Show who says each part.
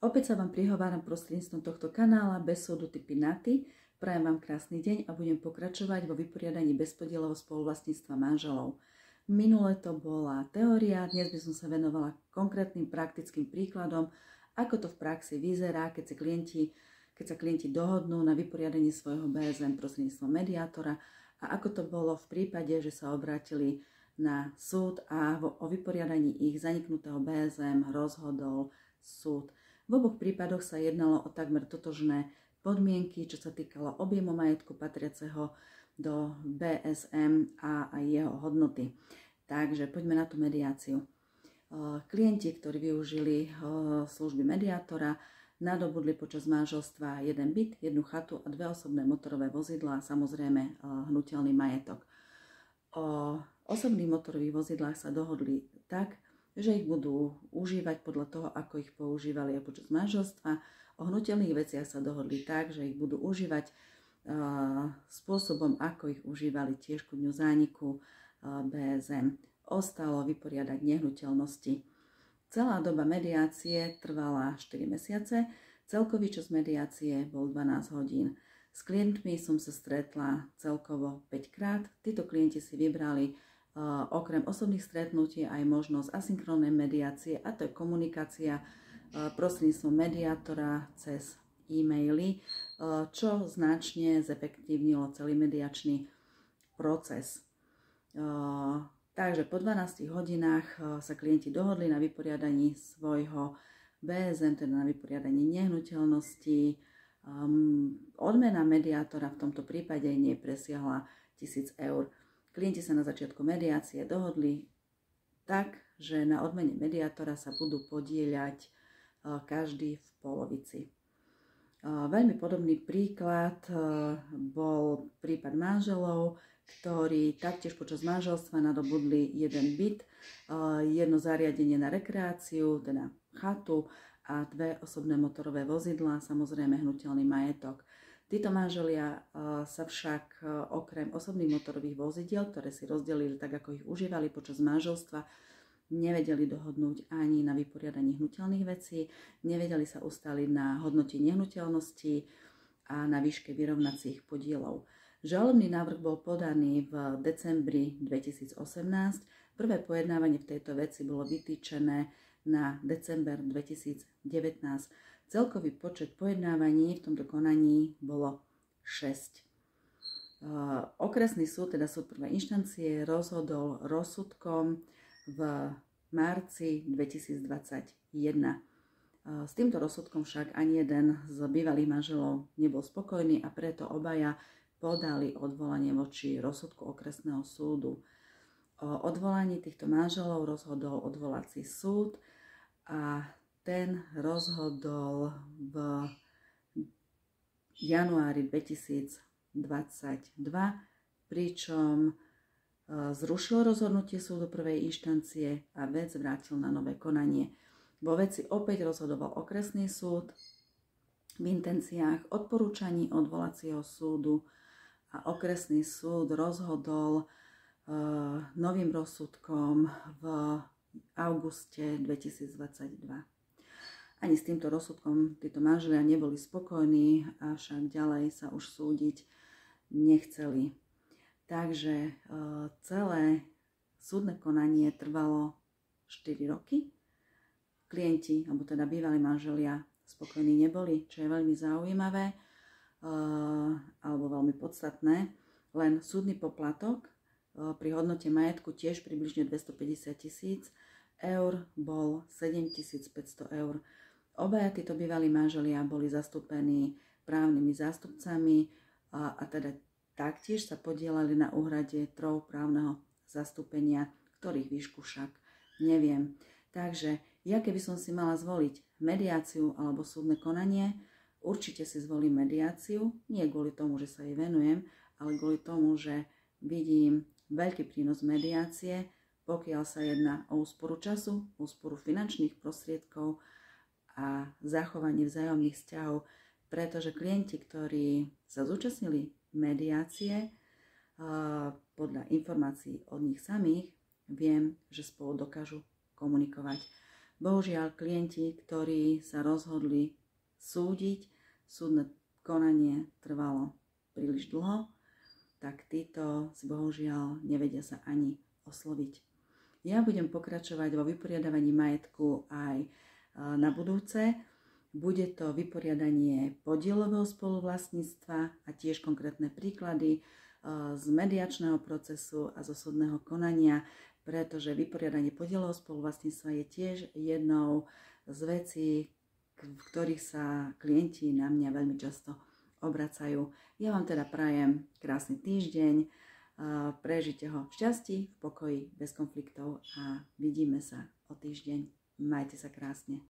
Speaker 1: Opäť sa vám prihováram prostredníctvom tohto kanála bez súdu typy Naty. Prajem vám krásny deň a budem pokračovať vo vyporiadaní bezpodielového spoluvlastníctva manželov. Minule to bola teória, dnes by som sa venovala konkrétnym praktickým príkladom, ako to v praxi vyzerá, keď sa klienti dohodnú na vyporiadaní svojho BSM prostredníctvom mediátora a ako to bolo v prípade, že sa obrátili na súd a o vyporiadaní ich zaniknutého BSM rozhodol súd. V oboch prípadoch sa jednalo o takmer totožné podmienky, čo sa týkalo objemu majetku patriaceho do BSM a aj jeho hodnoty. Takže poďme na tú mediáciu. Klienti, ktorí využili služby mediátora, nadobudli počas manželstva jeden byt, jednu chatu a dve osobné motorové vozidlá a samozrejme hnuteľný majetok. O osobných motorových vozidlách sa dohodli tak, že ich budú užívať podľa toho, ako ich používali aj počas manželstva. O hnuteľných veciach sa dohodli tak, že ich budú užívať spôsobom, ako ich užívali tiež ku dňu zániku BSM. Ostalo vyporiadať nehnuteľnosti. Celá doba mediácie trvala 4 mesiace, celkový čas mediácie bol 12 hodín. S klientmi som sa stretla celkovo 5 krát. Títo klienti si vybrali okrem osobných stretnutí aj možnosť asynchronnej mediácie, a to je komunikácia prostredníctvom mediátora cez e-maily, čo značne zefektívnilo celý mediačný proces. Takže po 12 hodinách sa klienti dohodli na vyporiadaní svojho BSM, teda na vyporiadaní nehnuteľnosti. Odmena mediátora v tomto prípade nepresiahla 1000 eur. Klienti sa na začiatku mediácie dohodli tak, že na odmene mediátora sa budú podieľať každý v polovici. Veľmi podobný príklad bol prípad manželov, ktorí taktiež počas manželstva nadobudli jeden byt, jedno zariadenie na rekreáciu, teda chatu a dve osobné motorové vozidlá, samozrejme hnuteľný majetok. Títo manželia sa však okrem osobných motorových vozidiel, ktoré si rozdelili tak, ako ich užívali počas manželstva, nevedeli dohodnúť ani na vyporiadaní hnuteľných vecí, nevedeli sa ustáliť na hodnote nehnuteľnosti a na výške vyrovnacích podielov. Žalobný návrh bol podaný v decembri 2018. Prvé pojednávanie v tejto veci bolo vytýčené na december 2019. Celkový počet pojednávaní v tomto konaní bolo 6. Okresný súd, teda súd prvej inštancie, rozhodol rozsudkom v marci 2021. S týmto rozsudkom však ani jeden z bývalých manželov nebol spokojný a preto obaja podali odvolanie voči rozsudku okresného súdu. O odvolaní týchto manželov rozhodol odvolací súd a ten rozhodol v januári 2022, pričom zrušil rozhodnutie súdu prvej inštancie a vec vrátil na nové konanie. Vo veci opäť rozhodoval okresný súd v intenciách odporúčaní odvolacieho súdu a okresný súd rozhodol novým rozsudkom v auguste 2022. Ani s týmto rozsudkom títo manželia neboli spokojní, avšak ďalej sa už súdiť nechceli. Takže celé súdne konanie trvalo 4 roky. Klienti, alebo teda bývalí manželia, spokojní neboli, čo je veľmi zaujímavé alebo veľmi podstatné. Len súdny poplatok pri hodnote majetku tiež približne 250 000 eur bol 7500 eur. Obaja títo bývalí manželia boli zastúpení právnymi zástupcami a teda taktiež sa podielali na úhrade trov právneho zastúpenia, ktorých výšku však neviem. Takže ja keby som si mala zvoliť mediáciu alebo súdne konanie, určite si zvolím mediáciu, nie kvôli tomu, že sa jej venujem, ale kvôli tomu, že vidím veľký prínos mediácie, pokiaľ sa jedná o úsporu času, úsporu finančných prostriedkov a zachovanie vzájomných vzťahov, pretože klienti, ktorí sa zúčastnili mediácie, podľa informácií od nich samých, viem, že spolu dokážu komunikovať Bohužiaľ, klienti, ktorí sa rozhodli súdiť, súdne konanie trvalo príliš dlho, tak títo si bohužiaľ nevedia sa ani osloviť. Ja budem pokračovať vo vyporiadavaní majetku aj na budúce. Bude to vyporiadanie podielového spoluvlastníctva a tiež konkrétne príklady z mediačného procesu a zo súdneho konania, pretože vyporiadanie podielového spoluvlastníctva je tiež jednou z vecí, v ktorých sa klienti na mňa veľmi často obracajú. Ja vám teda prajem krásny týždeň, prežite ho v šťastí, v pokoji, bez konfliktov a vidíme sa o týždeň. Majte sa krásne.